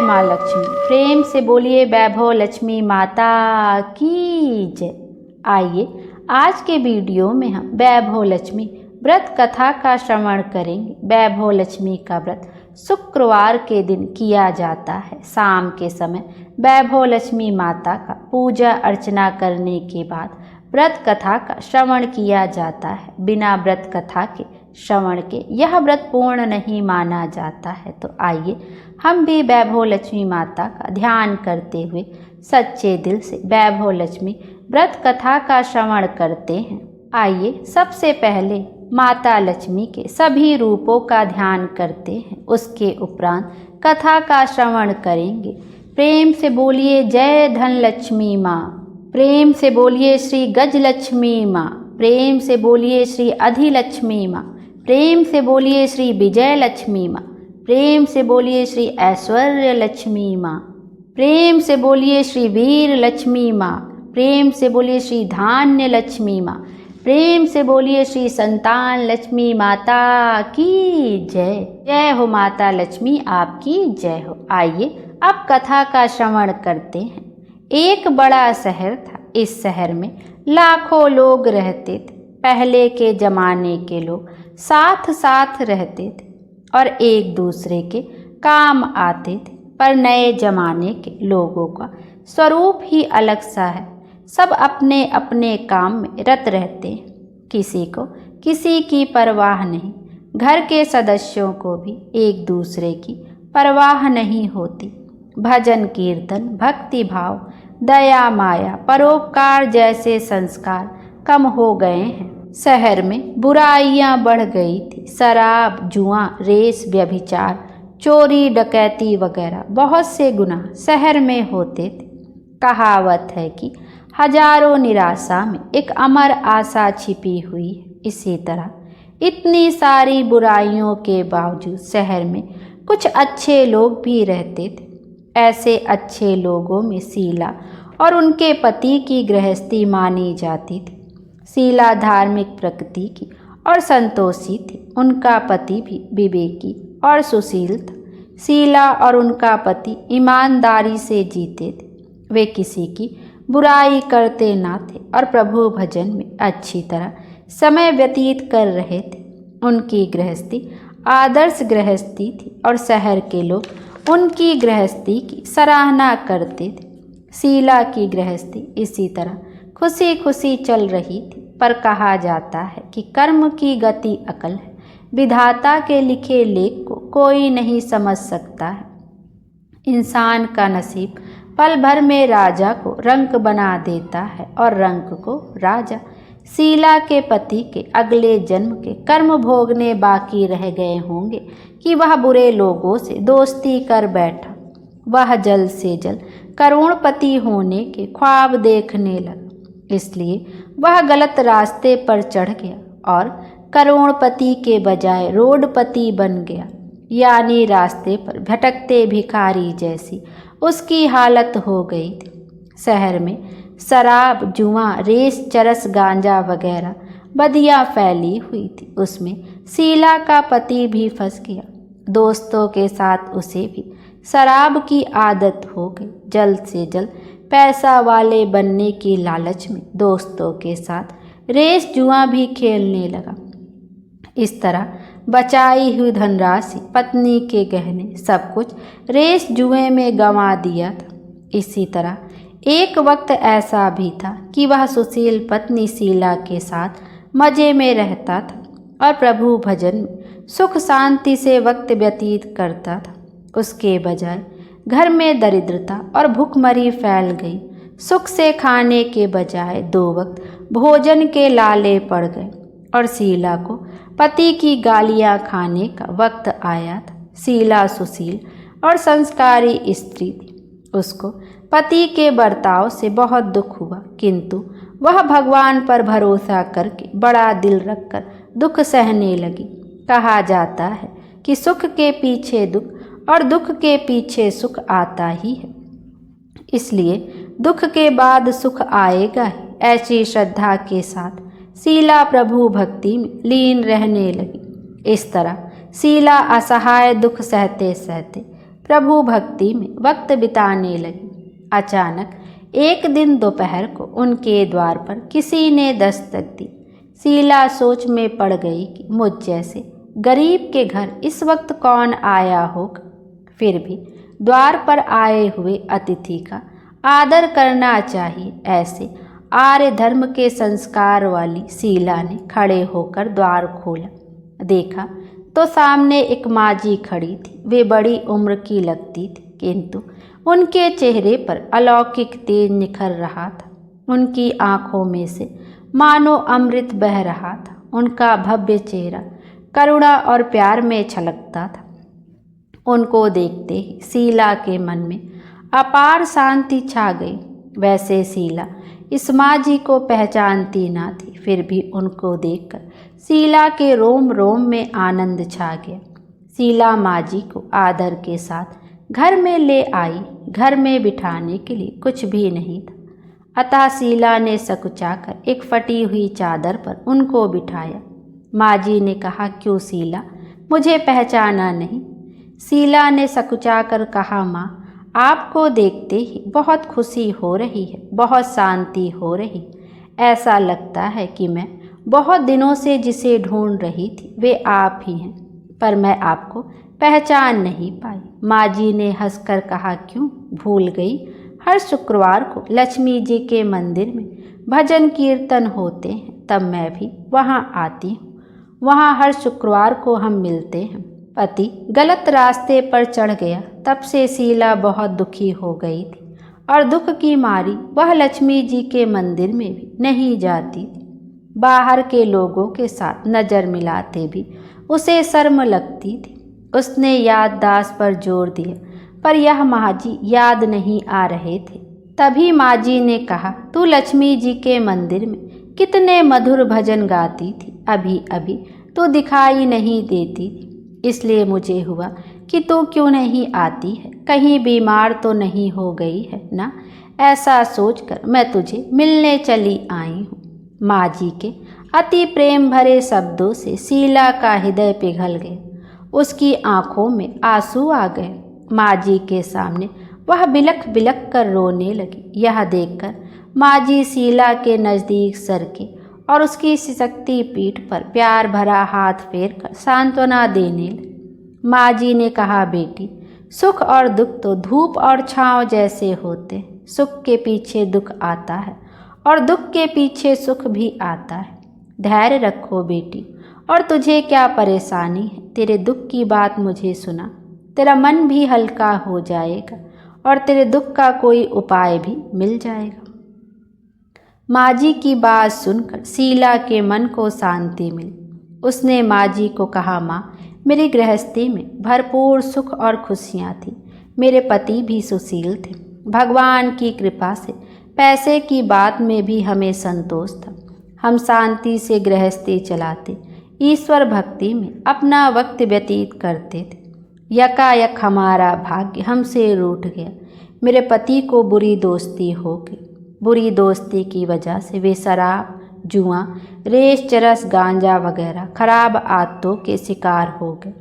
माँ लक्ष्मी। प्रेम से बोलिए वैभव लक्ष्मी माता की जय। आइए आज के वीडियो में हम वैभव लक्ष्मी व्रत कथा का श्रवण करेंगे। वैभव लक्ष्मी का व्रत शुक्रवार के दिन किया जाता है। शाम के समय वैभव लक्ष्मी माता का पूजा अर्चना करने के बाद व्रत कथा का श्रवण किया जाता है। बिना व्रत कथा के श्रवण के यह व्रत पूर्ण नहीं माना जाता है। तो आइए हम भी वैभव लक्ष्मी माता का ध्यान करते हुए सच्चे दिल से वैभव लक्ष्मी व्रत कथा का श्रवण करते हैं। आइए सबसे पहले माता लक्ष्मी के सभी रूपों का ध्यान करते हैं, उसके उपरांत कथा का श्रवण करेंगे। प्रेम से बोलिए जय धन लक्ष्मी माँ। प्रेम से बोलिए श्री गज लक्ष्मी माँ। प्रेम से बोलिए श्री अधिलक्ष्मी माँ। प्रेम से बोलिए श्री विजय लक्ष्मी माँ। प्रेम से बोलिए श्री ऐश्वर्य लक्ष्मी माँ। प्रेम से बोलिए श्री वीर लक्ष्मी माँ। प्रेम से बोलिए श्री धान्य लक्ष्मी माँ। प्रेम से बोलिए श्री संतान लक्ष्मी माता की जय। जय हो माता लक्ष्मी, आपकी जय हो। आइए अब कथा का श्रवण करते हैं। एक बड़ा शहर था। इस शहर में लाखों लोग रहते थे। पहले के जमाने के लोग साथ साथ रहते थे और एक दूसरे के काम आते थे। पर नए जमाने के लोगों का स्वरूप ही अलग सा है। सब अपने अपने काम में रत रहते हैं। किसी को किसी की परवाह नहीं। घर के सदस्यों को भी एक दूसरे की परवाह नहीं होती। भजन कीर्तन, भक्ति भाव, दया माया, परोपकार जैसे संस्कार कम हो गए हैं। शहर में बुराइयां बढ़ गई थी। शराब, जुआ, रेस, व्यभिचार, चोरी, डकैती वगैरह बहुत से गुनाह शहर में होते थे। कहावत है कि हजारों निराशा में एक अमर आशा छिपी हुई है। इसी तरह इतनी सारी बुराइयों के बावजूद शहर में कुछ अच्छे लोग भी रहते थे। ऐसे अच्छे लोगों में शीला और उनके पति की गृहस्थी मानी जाती थी। शीला धार्मिक प्रकृति की और संतोषी थी। उनका पति भी विवेकी और सुशील था। शीला और उनका पति ईमानदारी से जीते थे। वे किसी की बुराई करते ना थे और प्रभु भजन में अच्छी तरह समय व्यतीत कर रहे थे। उनकी गृहस्थी आदर्श गृहस्थी थी और शहर के लोग उनकी गृहस्थी की सराहना करते थे। शीला की गृहस्थी इसी तरह खुशी खुशी चल रही थी। पर कहा जाता है कि कर्म की गति अकल है। विधाता के लिखे लेख को कोई नहीं समझ सकता है। इंसान का नसीब पल भर में राजा को रंक बना देता है और रंक को राजा। शीला के पति के अगले जन्म के कर्म भोगने बाकी रह गए होंगे कि वह बुरे लोगों से दोस्ती कर बैठा। वह जल्द से जल्द करोड़पति होने के ख्वाब देखने लगा। इसलिए वह गलत रास्ते पर चढ़ गया और करोड़पति के बजाय रोडपति बन गया। यानी रास्ते पर भटकते भिखारी जैसी उसकी हालत हो गई थी। शहर में शराब, जुआ, रेस, चरस, गांजा वगैरह बदियां फैली हुई थी। उसमें शीला का पति भी फंस गया। दोस्तों के साथ उसे भी शराब की आदत हो गई। जल्द से जल्द पैसा वाले बनने की लालच में दोस्तों के साथ रेस जुआ भी खेलने लगा। इस तरह बचाई हुई धनराशि, पत्नी के गहने, सब कुछ रेस जुए में गंवा दिया था। इसी तरह एक वक्त ऐसा भी था कि वह सुशील पत्नी शीला के साथ मजे में रहता था और प्रभु भजन में सुख शांति से वक्त व्यतीत करता था। उसके बजाय घर में दरिद्रता और भूखमरी फैल गई। सुख से खाने के बजाय 2 वक्त भोजन के लाले पड़ गए और शीला को पति की गालियां खाने का वक्त आया था। शीला सुशील और संस्कारी स्त्री थी। उसको पति के बर्ताव से बहुत दुख हुआ, किंतु वह भगवान पर भरोसा करके बड़ा दिल रखकर दुख सहने लगी। कहा जाता है कि सुख के पीछे दुख और दुख के पीछे सुख आता ही है, इसलिए दुख के बाद सुख आएगा ही। ऐसी श्रद्धा के साथ शीला प्रभु भक्ति में लीन रहने लगी। इस तरह शीला असहाय दुख सहते सहते प्रभु भक्ति में वक्त बिताने लगी। अचानक एक दिन दोपहर को उनके द्वार पर किसी ने दस्तक दी। शीला सोच में पड़ गई कि मुझ जैसे गरीब के घर इस वक्त कौन आया होगा। फिर भी द्वार पर आए हुए अतिथि का आदर करना चाहिए, ऐसे आर्य धर्म के संस्कार वाली शीला ने खड़े होकर द्वार खोला। देखा तो सामने एक माजी खड़ी थी। वे बड़ी उम्र की लगती थी, किंतु उनके चेहरे पर अलौकिक तेज निखर रहा था। उनकी आंखों में से मानो अमृत बह रहा था। उनका भव्य चेहरा करुणा और प्यार में छलकता था। उनको देखते ही शीला के मन में अपार शांति छा गई। वैसे शीला इस माँ जी को पहचानती ना थी, फिर भी उनको देखकर शीला के रोम रोम में आनंद छा गया। शीला माँ जी को आदर के साथ घर में ले आई। घर में बिठाने के लिए कुछ भी नहीं था, अतः शीला ने सकुचाकर एक फटी हुई चादर पर उनको बिठाया। माँ जी ने कहा, क्यों शीला, मुझे पहचाना नहीं? शीला ने सकुचाकर कहा, माँ, आपको देखते ही बहुत खुशी हो रही है, बहुत शांति हो रही। ऐसा लगता है कि मैं बहुत दिनों से जिसे ढूंढ रही थी वे आप ही हैं, पर मैं आपको पहचान नहीं पाई। माँ जी ने हंसकर कहा, क्यों भूल गई? हर शुक्रवार को लक्ष्मी जी के मंदिर में भजन कीर्तन होते हैं, तब मैं भी वहाँ आती हूँ। वहाँ हर शुक्रवार को हम मिलते हैं। पति गलत रास्ते पर चढ़ गया, तब से शीला बहुत दुखी हो गई थी और दुख की मारी वह लक्ष्मी जी के मंदिर में भी नहीं जाती थी। बाहर के लोगों के साथ नज़र मिलाते भी उसे शर्म लगती थी। उसने याददाश्त पर जोर दिया, पर यह माँ जी याद नहीं आ रहे थे। तभी माँ जी ने कहा, तू लक्ष्मी जी के मंदिर में कितने मधुर भजन गाती थी, अभी अभी तो दिखाई नहीं देती थी। इसलिए मुझे हुआ कि तू क्यों नहीं आती है, कहीं बीमार तो नहीं हो गई है ना? ऐसा सोचकर मैं तुझे मिलने चली आई हूँ। माँ जी के अति प्रेम भरे शब्दों से शीला का हृदय पिघल गया। उसकी आंखों में आंसू आ गए। माँ जी के सामने वह बिलख बिलख कर रोने लगी। यह देखकर माँ जी शीला के नज़दीक सरके और उसकी सिसकती पीठ पर प्यार भरा हाथ फेर कर सांत्वना देने लगी। माँ जी ने कहा, बेटी, सुख और दुख तो धूप और छाँव जैसे होते हैं। सुख के पीछे दुख आता है और दुख के पीछे सुख भी आता है। धैर्य रखो बेटी। और तुझे क्या परेशानी है? तेरे दुख की बात मुझे सुना, तेरा मन भी हल्का हो जाएगा और तेरे दुख का कोई उपाय भी मिल जाएगा। माँ जी की बात सुनकर शीला के मन को शांति मिली। उसने माँ जी को कहा, माँ, मेरी गृहस्थी में भरपूर सुख और खुशियाँ थी। मेरे पति भी सुशील थे। भगवान की कृपा से पैसे की बात में भी हमें संतोष था। हम शांति से गृहस्थी चलाते, ईश्वर भक्ति में अपना वक्त व्यतीत करते थे। यकायक हमारा भाग्य हमसे रूठ गया। मेरे पति को बुरी दोस्ती हो गई। बुरी दोस्ती की वजह से वे शराब, जुआ, रेस, चरस, गांजा वगैरह खराब आदतों के शिकार हो गए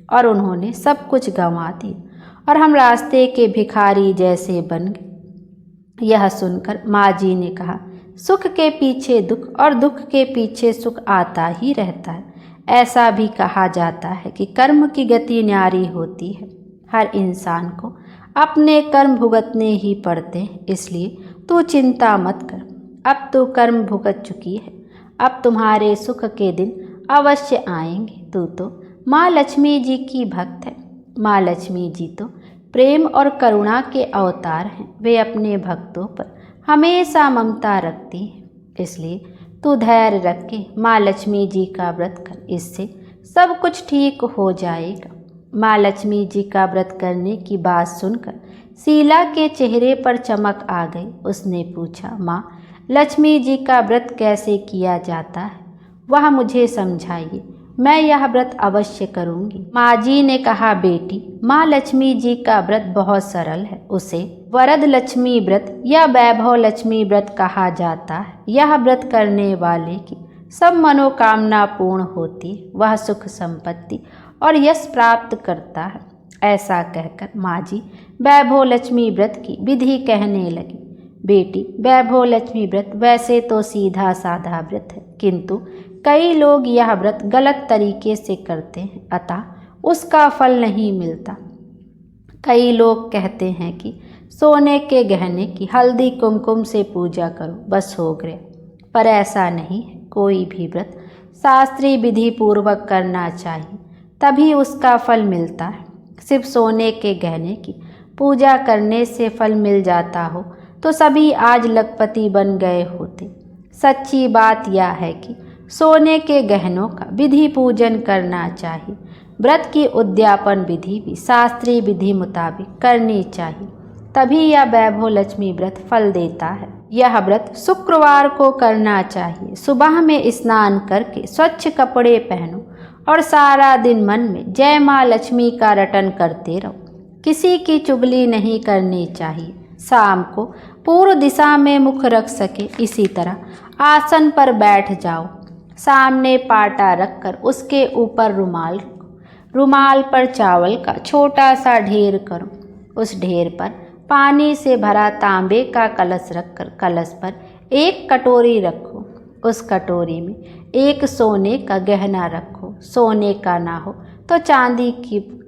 और उन्होंने सब कुछ गंवा दिया और हम रास्ते के भिखारी जैसे बन गए। यह सुनकर माँ जी ने कहा, सुख के पीछे दुख और दुख के पीछे सुख आता ही रहता है। ऐसा भी कहा जाता है कि कर्म की गति न्यारी होती है। हर इंसान को अपने कर्म भुगतने ही पड़ते हैं, इसलिए तू चिंता मत कर। अब तो कर्म भुगत चुकी है, अब तुम्हारे सुख के दिन अवश्य आएंगे। तू तो माँ लक्ष्मी जी की भक्त है। माँ लक्ष्मी जी तो प्रेम और करुणा के अवतार हैं। वे अपने भक्तों पर हमेशा ममता रखती हैं। इसलिए तू धैर्य रख के माँ लक्ष्मी जी का व्रत कर, इससे सब कुछ ठीक हो जाएगा। माँ लक्ष्मी जी का व्रत करने की बात सुनकर शीला के चेहरे पर चमक आ गई। उसने पूछा, माँ, लक्ष्मी जी का व्रत कैसे किया जाता है? वह मुझे समझाइए, मैं यह व्रत अवश्य करूँगी। माँ जी ने कहा, बेटी, माँ लक्ष्मी जी का व्रत बहुत सरल है। उसे वरद लक्ष्मी व्रत या वैभव लक्ष्मी व्रत कहा जाता है। यह व्रत करने वाले की सब मनोकामना पूर्ण होती है। वह सुख संपत्ति और यश प्राप्त करता है। ऐसा कहकर माँ जी वैभव लक्ष्मी व्रत की विधि कहने लगी। बेटी, वैभव लक्ष्मी व्रत वैसे तो सीधा साधा व्रत है, किंतु कई लोग यह व्रत गलत तरीके से करते हैं, अतः उसका फल नहीं मिलता। कई लोग कहते हैं कि सोने के गहने की हल्दी कुमकुम से पूजा करो, बस हो गया। पर ऐसा नहीं है। कोई भी व्रत शास्त्रीय विधि पूर्वक करना चाहिए, तभी उसका फल मिलता है। सिर्फ सोने के गहने की पूजा करने से फल मिल जाता हो तो सभी आज लखपति बन गए होते। सच्ची बात यह है कि सोने के गहनों का विधि पूजन करना चाहिए। व्रत की उद्यापन विधि भी शास्त्रीय विधि मुताबिक करनी चाहिए, तभी यह वैभव लक्ष्मी व्रत फल देता है। यह व्रत शुक्रवार को करना चाहिए। सुबह में स्नान करके स्वच्छ कपड़े पहनो और सारा दिन मन में जय माँ लक्ष्मी का रटन करते रहो। किसी की चुगली नहीं करनी चाहिए। शाम को पूर्व दिशा में मुख रख सके इसी तरह आसन पर बैठ जाओ। सामने पाटा रखकर उसके ऊपर रुमाल रखो। रुमाल पर चावल का छोटा सा ढेर करो। उस ढेर पर पानी से भरा तांबे का कलश रखकर कलश पर एक कटोरी रखो। उस कटोरी में एक सोने का गहना रखो। सोने का ना हो तो चांदी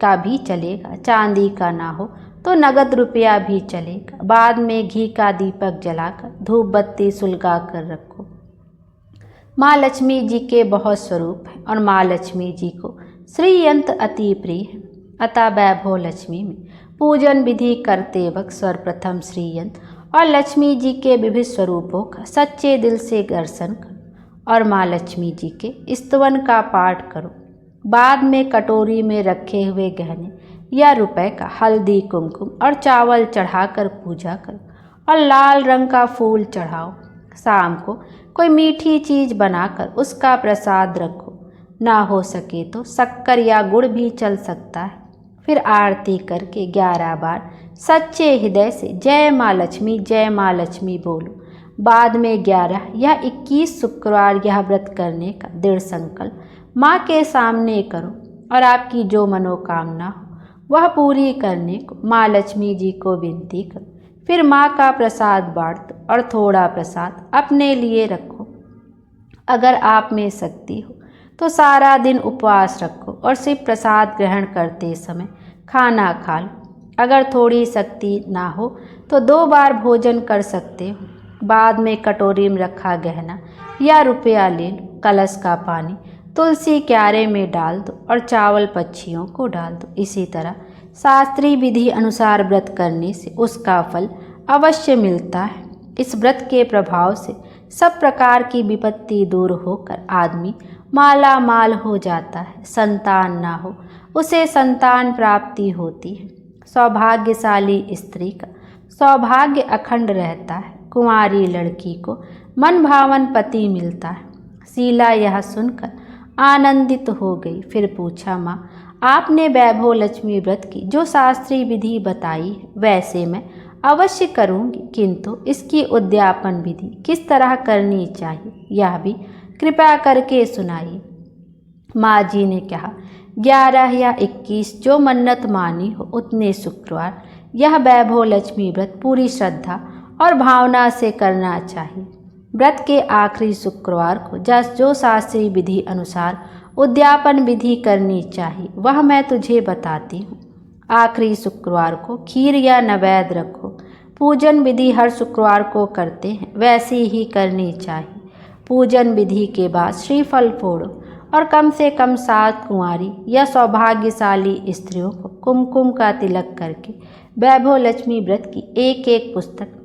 का भी चलेगा, चांदी का ना हो तो नगद रुपया भी चलेगा। बाद में घी का दीपक जलाकर धूप बत्ती सुलगा कर रखो। माँ लक्ष्मी जी के बहुत स्वरूप हैं और माँ लक्ष्मी जी को श्रीयंत्र अति प्रिय है, अतः वैभव लक्ष्मी में पूजन विधि करते वक्त सर्वप्रथम श्रीयंत्र और लक्ष्मी जी के विविध स्वरूपों का सच्चे दिल से दर्शन करो और माँ लक्ष्मी जी के स्तवन का पाठ करो। बाद में कटोरी में रखे हुए गहने या रुपए का हल्दी कुमकुम और चावल चढ़ाकर पूजा करो और लाल रंग का फूल चढ़ाओ। शाम को कोई मीठी चीज़ बनाकर उसका प्रसाद रखो। ना हो सके तो शक्कर या गुड़ भी चल सकता है। फिर आरती करके 11 बार सच्चे हृदय से जय माँ लक्ष्मी बोलो। बाद में 11 या 21 शुक्रवार यह व्रत करने का दृढ़ संकल्प माँ के सामने करो और आपकी जो मनोकामना हो वह पूरी करने को माँ लक्ष्मी जी को विनती करो। फिर माँ का प्रसाद बांट दो और थोड़ा प्रसाद अपने लिए रखो। अगर आप में शक्ति हो तो सारा दिन उपवास रखो और सिर्फ प्रसाद ग्रहण करते समय खाना खा लो। अगर थोड़ी शक्ति ना हो तो 2 बार भोजन कर सकते हो। बाद में कटोरी में रखा गहना या रुपया ले लो। कलश का पानी तुलसी क्यारे में डाल दो और चावल पक्षियों को डाल दो। इसी तरह शास्त्रीय विधि अनुसार व्रत करने से उसका फल अवश्य मिलता है। इस व्रत के प्रभाव से सब प्रकार की विपत्ति दूर होकर आदमी माला माल हो जाता है। संतान ना हो उसे संतान प्राप्ति होती है। सौभाग्यशाली स्त्री का सौभाग्य अखंड रहता है। कुंवारी लड़की को मन भावन पति मिलता है। शीला यह सुनकर आनंदित हो गई। फिर पूछा, माँ आपने वैभव लक्ष्मी व्रत की जो शास्त्रीय विधि बताई है वैसे मैं अवश्य करूँगी, किंतु इसकी उद्यापन विधि किस तरह करनी चाहिए यह भी कृपया करके सुनाइए। माँ जी ने कहा, 11 या 21 जो मन्नत मानी हो उतने शुक्रवार यह वैभव लक्ष्मी व्रत पूरी श्रद्धा और भावना से करना चाहिए। व्रत के आखिरी शुक्रवार को जो शास्त्रीय विधि अनुसार उद्यापन विधि करनी चाहिए वह मैं तुझे बताती हूँ। आखिरी शुक्रवार को खीर या नैवेद्य रखो। पूजन विधि हर शुक्रवार को करते हैं वैसी ही करनी चाहिए। पूजन विधि के बाद श्रीफल फोड़ो और कम से कम 7 कुंवारी या सौभाग्यशाली स्त्रियों को कुमकुम का तिलक करके वैभव लक्ष्मी व्रत की एक पुस्तक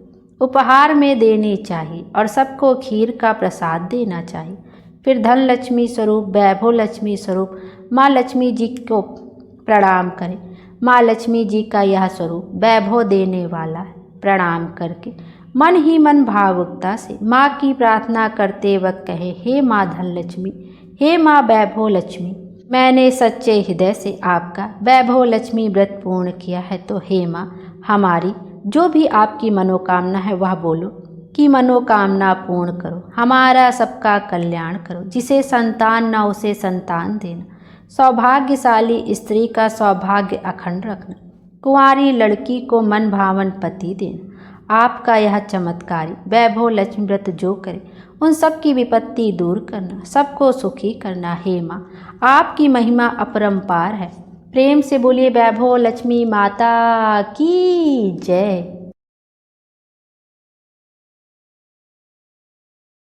उपहार में देनी चाहिए और सबको खीर का प्रसाद देना चाहिए। फिर धन लक्ष्मी स्वरूप वैभव लक्ष्मी स्वरूप माँ लक्ष्मी जी को प्रणाम करें। माँ लक्ष्मी जी का यह स्वरूप वैभव देने वाला है। प्रणाम करके मन ही मन भावुकता से माँ की प्रार्थना करते वक्त कहे, हे माँ धन लक्ष्मी, हे माँ वैभव लक्ष्मी, मैंने सच्चे हृदय से आपका वैभव लक्ष्मी व्रत पूर्ण किया है, तो हे माँ हमारी जो भी आपकी मनोकामना है वह बोलो कि मनोकामना पूर्ण करो। हमारा सबका कल्याण करो। जिसे संतान ना उसे संतान देना, सौभाग्यशाली स्त्री का सौभाग्य अखंड रखना, कुंवारी लड़की को मन भावन पति देना। आपका यह चमत्कारी वैभव लक्ष्मी व्रत जो करे उन सब की विपत्ति दूर करना, सबको सुखी करना। हे माँ, आपकी महिमा अपरंपार है। प्रेम से बोलिए वैभव लक्ष्मी माता की जय।